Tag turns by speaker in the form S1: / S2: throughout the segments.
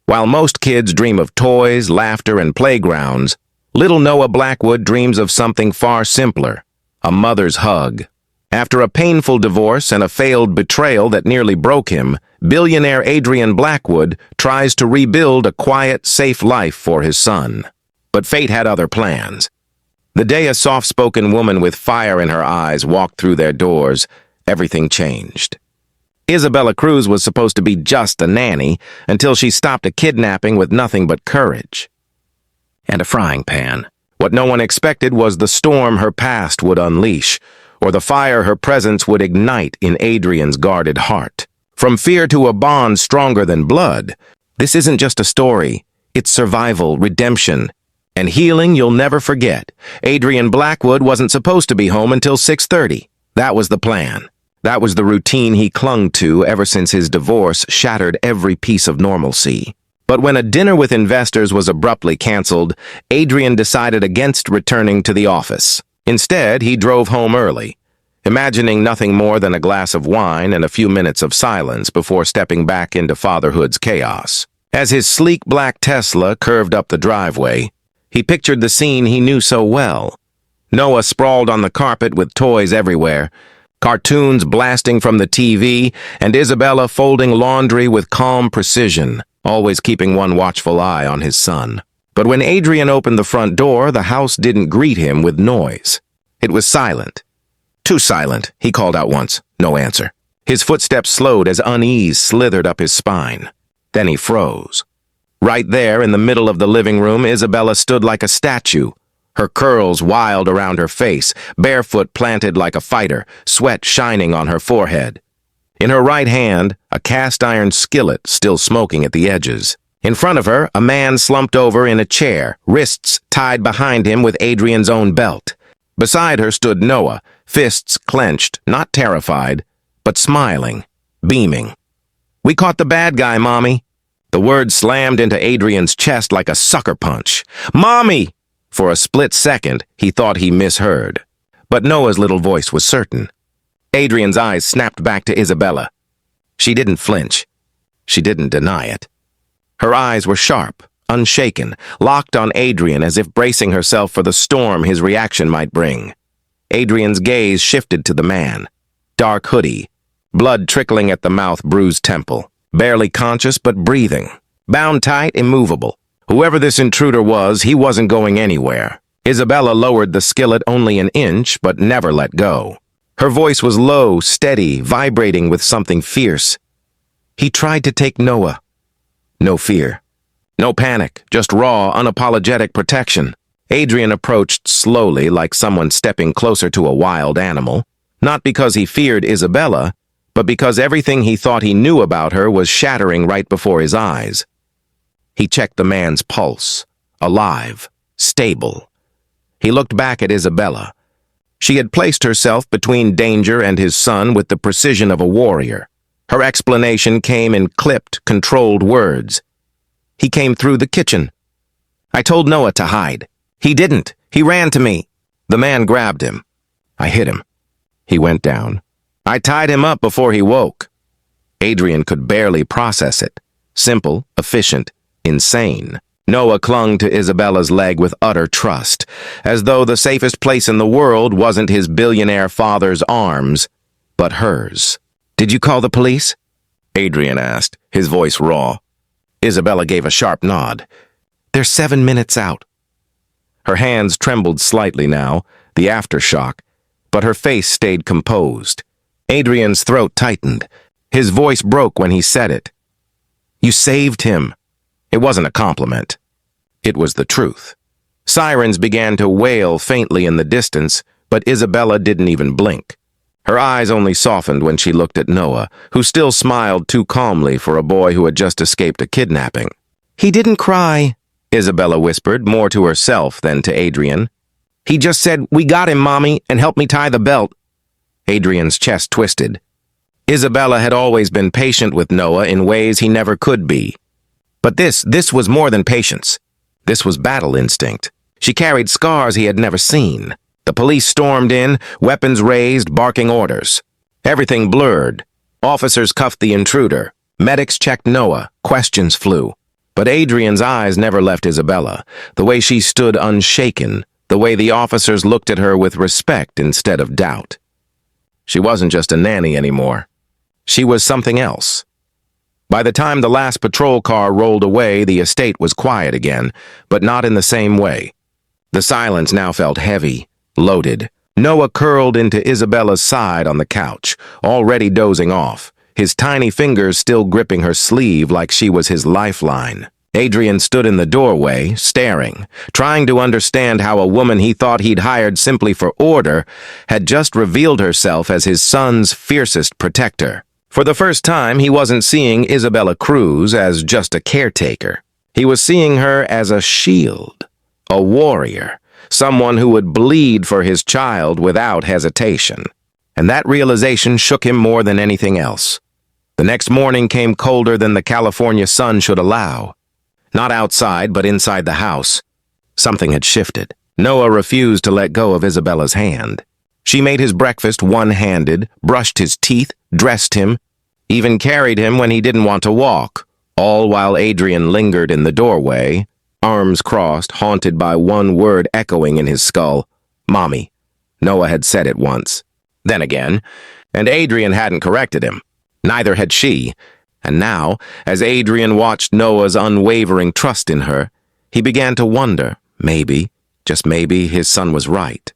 S1: While most kids dream of toys, laughter, and playgrounds, little Noah Blackwood dreams of something far simpler, a mother's hug. After a painful divorce and a failed betrayal that nearly broke him, billionaire Adrian Blackwood tries to rebuild a quiet, safe life for his son. But fate had other plans. The day a soft-spoken woman with fire in her eyes walked through their doors, everything changed. Isabella Cruz was supposed to be just a nanny until she stopped a kidnapping with nothing but courage and a frying pan. What no one expected was the storm her past would unleash, or the fire her presence would ignite in Adrian's guarded heart. From fear to a bond stronger than blood, this isn't just a story, it's survival, redemption, and healing you'll never forget. Adrian Blackwood wasn't supposed to be home until 6:30. That was the plan. That was the routine he clung to ever since his divorce shattered every piece of normalcy. But when a dinner with investors was abruptly canceled, Adrian decided against returning to the office. Instead, he drove home early, imagining nothing more than a glass of wine and a few minutes of silence before stepping back into fatherhood's chaos. As his sleek black Tesla curved up the driveway, he pictured the scene he knew so well. Noah sprawled on the carpet with toys everywhere, cartoons blasting from the TV, and Isabella folding laundry with calm precision, always keeping one watchful eye on his son. But when Adrian opened the front door, the house didn't greet him with noise. It was silent. Too silent, he called out once. No answer. His footsteps slowed as unease slithered up his spine. Then he froze. Right there in the middle of the living room, Isabella stood like a statue, her curls wild around her face, barefoot planted like a fighter, sweat shining on her forehead. In her right hand, a cast-iron skillet still smoking at the edges. In front of her, a man slumped over in a chair, wrists tied behind him with Adrian's own belt. Beside her stood Noah, fists clenched, not terrified, but smiling, beaming. "We caught the bad guy, Mommy." The word slammed into Adrian's chest like a sucker punch. "Mommy!" For a split second, he thought he misheard. But Noah's little voice was certain. Adrian's eyes snapped back to Isabella. She didn't flinch. She didn't deny it. Her eyes were sharp, unshaken, locked on Adrian as if bracing herself for the storm his reaction might bring. Adrian's gaze shifted to the man. Dark hoodie, blood trickling at the mouth, bruised temple. Barely conscious but breathing. Bound tight, immovable. Whoever this intruder was, he wasn't going anywhere. Isabella lowered the skillet only an inch, but never let go. Her voice was low, steady, vibrating with something fierce. "He tried to take Noah." No fear. No panic, just raw, unapologetic protection. Adrian approached slowly, like someone stepping closer to a wild animal. Not because he feared Isabella, but because everything he thought he knew about her was shattering right before his eyes. He checked the man's pulse. Alive. Stable. He looked back at Isabella. She had placed herself between danger and his son with the precision of a warrior. Her explanation came in clipped, controlled words. "He came through the kitchen. I told Noah to hide. He didn't. He ran to me." The man grabbed him. "I hit him." He went down. "I tied him up before he woke." Adrian could barely process it. Simple, efficient, insane. Noah clung to Isabella's leg with utter trust, as though the safest place in the world wasn't his billionaire father's arms, but hers. "Did you call the police?" Adrian asked, his voice raw. Isabella gave a sharp nod. "They're 7 minutes out." Her hands trembled slightly now, the aftershock, but her face stayed composed. Adrian's throat tightened. His voice broke when he said it. "You saved him." It wasn't a compliment. It was the truth. Sirens began to wail faintly in the distance, but Isabella didn't even blink. Her eyes only softened when she looked at Noah, who still smiled too calmly for a boy who had just escaped a kidnapping. "He didn't cry," Isabella whispered, more to herself than to Adrian. "He just said, 'We got him, Mommy,' and helped me tie the belt." Adrian's chest twisted. Isabella had always been patient with Noah in ways he never could be. But this was more than patience. This was battle instinct. She carried scars he had never seen. The police stormed in, weapons raised, barking orders. Everything blurred. Officers cuffed the intruder. Medics checked Noah. Questions flew. But Adrian's eyes never left Isabella, the way she stood unshaken, the way the officers looked at her with respect instead of doubt. She wasn't just a nanny anymore. She was something else. By the time the last patrol car rolled away, the estate was quiet again, but not in the same way. The silence now felt heavy, loaded. Noah curled into Isabella's side on the couch, already dozing off, his tiny fingers still gripping her sleeve like she was his lifeline. Adrian stood in the doorway, staring, trying to understand how a woman he thought he'd hired simply for order had just revealed herself as his son's fiercest protector. For the first time, he wasn't seeing Isabella Cruz as just a caretaker. He was seeing her as a shield, a warrior, someone who would bleed for his child without hesitation. And that realization shook him more than anything else. The next morning came colder than the California sun should allow. Not outside, but inside the house. Something had shifted. Noah refused to let go of Isabella's hand. She made his breakfast one-handed, brushed his teeth, dressed him, even carried him when he didn't want to walk, all while Adrian lingered in the doorway, arms crossed, haunted by one word echoing in his skull. Mommy. Noah had said it once. Then again, and Adrian hadn't corrected him. Neither had she. And now, as Adrian watched Noah's unwavering trust in her, he began to wonder, maybe, just maybe, his son was right.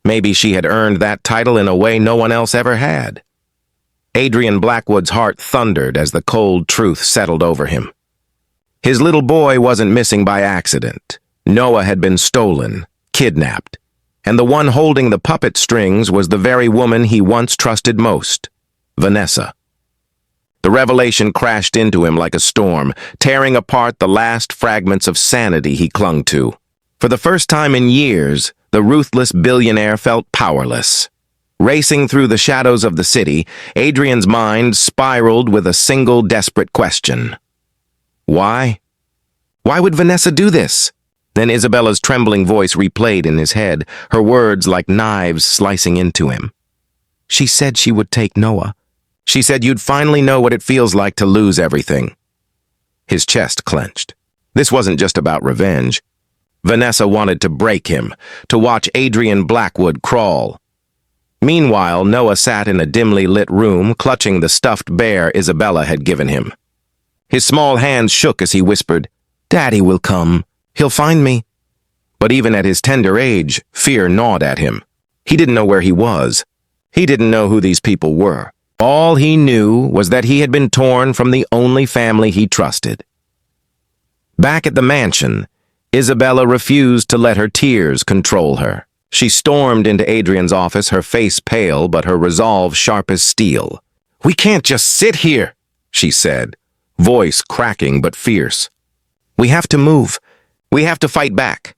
S1: Maybe she had earned that title in a way no one else ever had. Adrian Blackwood's heart thundered as the cold truth settled over him. His little boy wasn't missing by accident. Noah had been stolen, kidnapped, and the one holding the puppet strings was the very woman he once trusted most, Vanessa. The revelation crashed into him like a storm, tearing apart the last fragments of sanity he clung to. For the first time in years, the ruthless billionaire felt powerless. Racing through the shadows of the city, Adrian's mind spiraled with a single desperate question. Why? Why would Vanessa do this? Then Isabella's trembling voice replayed in his head, her words like knives slicing into him. She said she would take Noah. She said you'd finally know what it feels like to lose everything. His chest clenched. This wasn't just about revenge. Vanessa wanted to break him, to watch Adrian Blackwood crawl. Meanwhile, Noah sat in a dimly lit room, clutching the stuffed bear Isabella had given him. His small hands shook as he whispered, "Daddy will come. He'll find me." But even at his tender age, fear gnawed at him. He didn't know where he was. He didn't know who these people were. All he knew was that he had been torn from the only family he trusted. Back at the mansion, Isabella refused to let her tears control her. She stormed into Adrian's office, her face pale but her resolve sharp as steel. "We can't just sit here," she said, voice cracking but fierce. "We have to move. We have to fight back."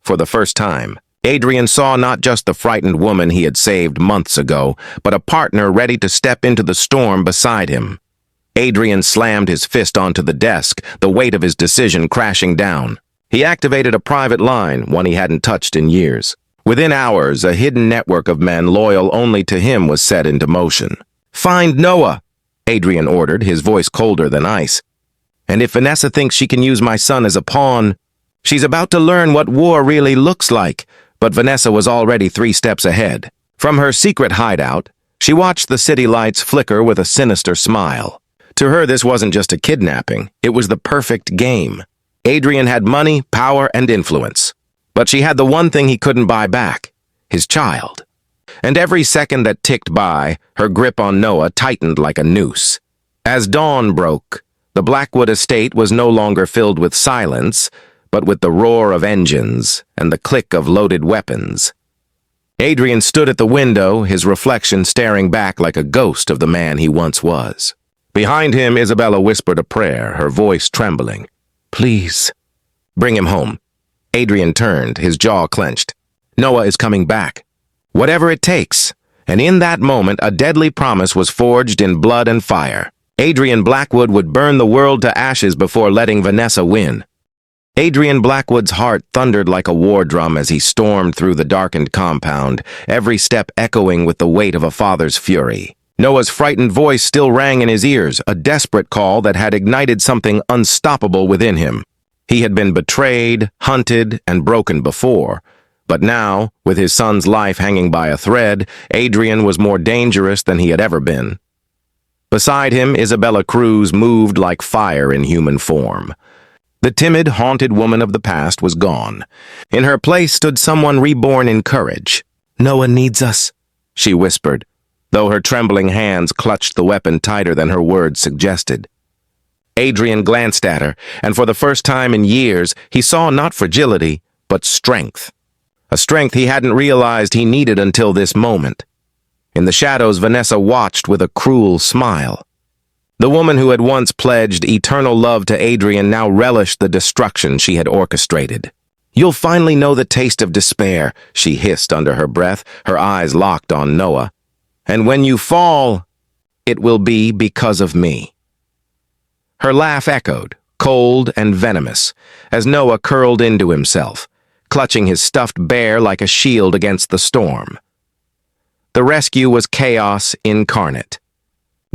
S1: For the first time, Adrian saw not just the frightened woman he had saved months ago, but a partner ready to step into the storm beside him. Adrian slammed his fist onto the desk, the weight of his decision crashing down. He activated a private line, one he hadn't touched in years. Within hours, a hidden network of men loyal only to him was set into motion. "Find Noah," Adrian ordered, his voice colder than ice. "And if Vanessa thinks she can use my son as a pawn, she's about to learn what war really looks like." But Vanessa was already 3 steps ahead. From her secret hideout, she watched the city lights flicker with a sinister smile. To her, this wasn't just a kidnapping. It was the perfect game. Adrian had money, power, and influence. But she had the one thing he couldn't buy back, his child. And every second that ticked by, her grip on Noah tightened like a noose. As dawn broke, the Blackwood estate was no longer filled with silence, but with the roar of engines and the click of loaded weapons. Adrian stood at the window, his reflection staring back like a ghost of the man he once was. Behind him, Isabella whispered a prayer, her voice trembling. "Please, bring him home." Adrian turned, his jaw clenched. "Noah is coming back. Whatever it takes." And in that moment, a deadly promise was forged in blood and fire. Adrian Blackwood would burn the world to ashes before letting Vanessa win. Adrian Blackwood's heart thundered like a war drum as he stormed through the darkened compound, every step echoing with the weight of a father's fury. Noah's frightened voice still rang in his ears, a desperate call that had ignited something unstoppable within him. He had been betrayed, hunted, and broken before, but now, with his son's life hanging by a thread, Adrian was more dangerous than he had ever been. Beside him, Isabella Cruz moved like fire in human form. The timid, haunted woman of the past was gone. In her place stood someone reborn in courage. "Noah needs us," she whispered, though her trembling hands clutched the weapon tighter than her words suggested. Adrian glanced at her, and for the first time in years, he saw not fragility, but strength. A strength he hadn't realized he needed until this moment. In the shadows, Vanessa watched with a cruel smile. The woman who had once pledged eternal love to Adrian now relished the destruction she had orchestrated. "You'll finally know the taste of despair," she hissed under her breath, her eyes locked on Noah. "And when you fall, it will be because of me." Her laugh echoed, cold and venomous, as Noah curled into himself, clutching his stuffed bear like a shield against the storm. The rescue was chaos incarnate.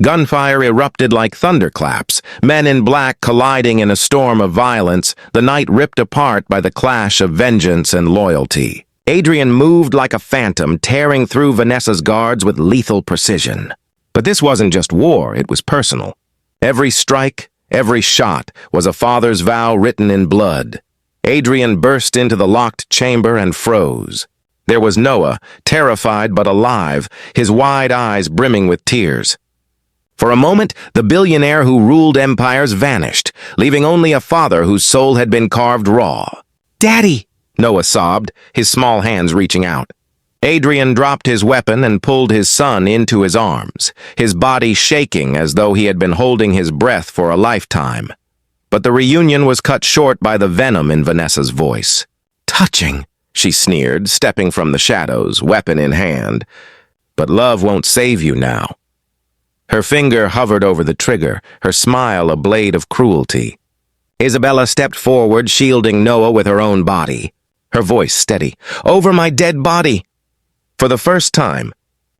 S1: Gunfire erupted like thunderclaps, men in black colliding in a storm of violence, the night ripped apart by the clash of vengeance and loyalty. Adrian moved like a phantom, tearing through Vanessa's guards with lethal precision. But this wasn't just war, it was personal. Every strike, every shot was a father's vow written in blood. Adrian burst into the locked chamber and froze. There was Noah, terrified but alive, his wide eyes brimming with tears. For a moment, the billionaire who ruled empires vanished, leaving only a father whose soul had been carved raw. "Daddy!" Noah sobbed, his small hands reaching out. Adrian dropped his weapon and pulled his son into his arms, his body shaking as though he had been holding his breath for a lifetime. But the reunion was cut short by the venom in Vanessa's voice. "Touching," she sneered, stepping from the shadows, weapon in hand. "But love won't save you now." Her finger hovered over the trigger, her smile a blade of cruelty. Isabella stepped forward, shielding Noah with her own body, her voice steady. "Over my dead body!" For the first time,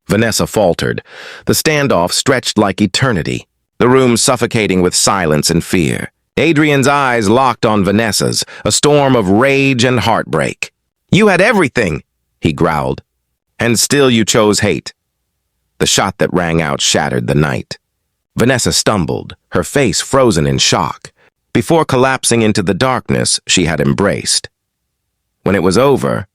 S1: Vanessa faltered. The standoff stretched like eternity, the room suffocating with silence and fear. Adrian's eyes locked on Vanessa's, a storm of rage and heartbreak. "You had everything," he growled. "And still you chose hate." The shot that rang out shattered the night. Vanessa stumbled, her face frozen in shock, before collapsing into the darkness she had embraced. When it was over,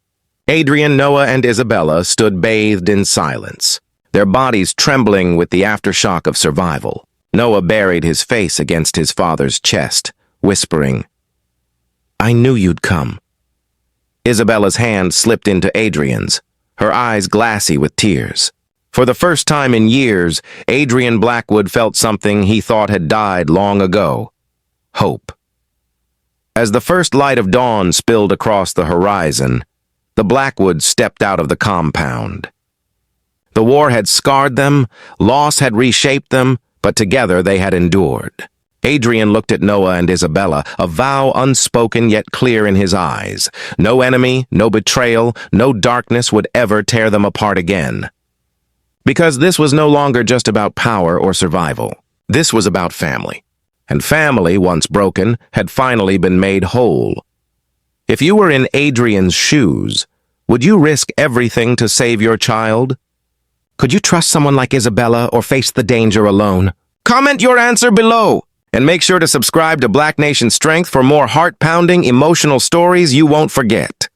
S1: Adrian, Noah, and Isabella stood bathed in silence, their bodies trembling with the aftershock of survival. Noah buried his face against his father's chest, whispering, "I knew you'd come." Isabella's hand slipped into Adrian's, her eyes glassy with tears. For the first time in years, Adrian Blackwood felt something he thought had died long ago: hope. As the first light of dawn spilled across the horizon, the Blackwoods stepped out of the compound. The war had scarred them, loss had reshaped them, but together they had endured. Adrian looked at Noah and Isabella, a vow unspoken yet clear in his eyes. No enemy, no betrayal, no darkness would ever tear them apart again. Because this was no longer just about power or survival. This was about family. And family, once broken, had finally been made whole. If you were in Adrian's shoes, would you risk everything to save your child? Could you trust someone like Isabella or face the danger alone? Comment your answer below, and make sure to subscribe to Black Nation Strength for more heart-pounding, emotional stories you won't forget.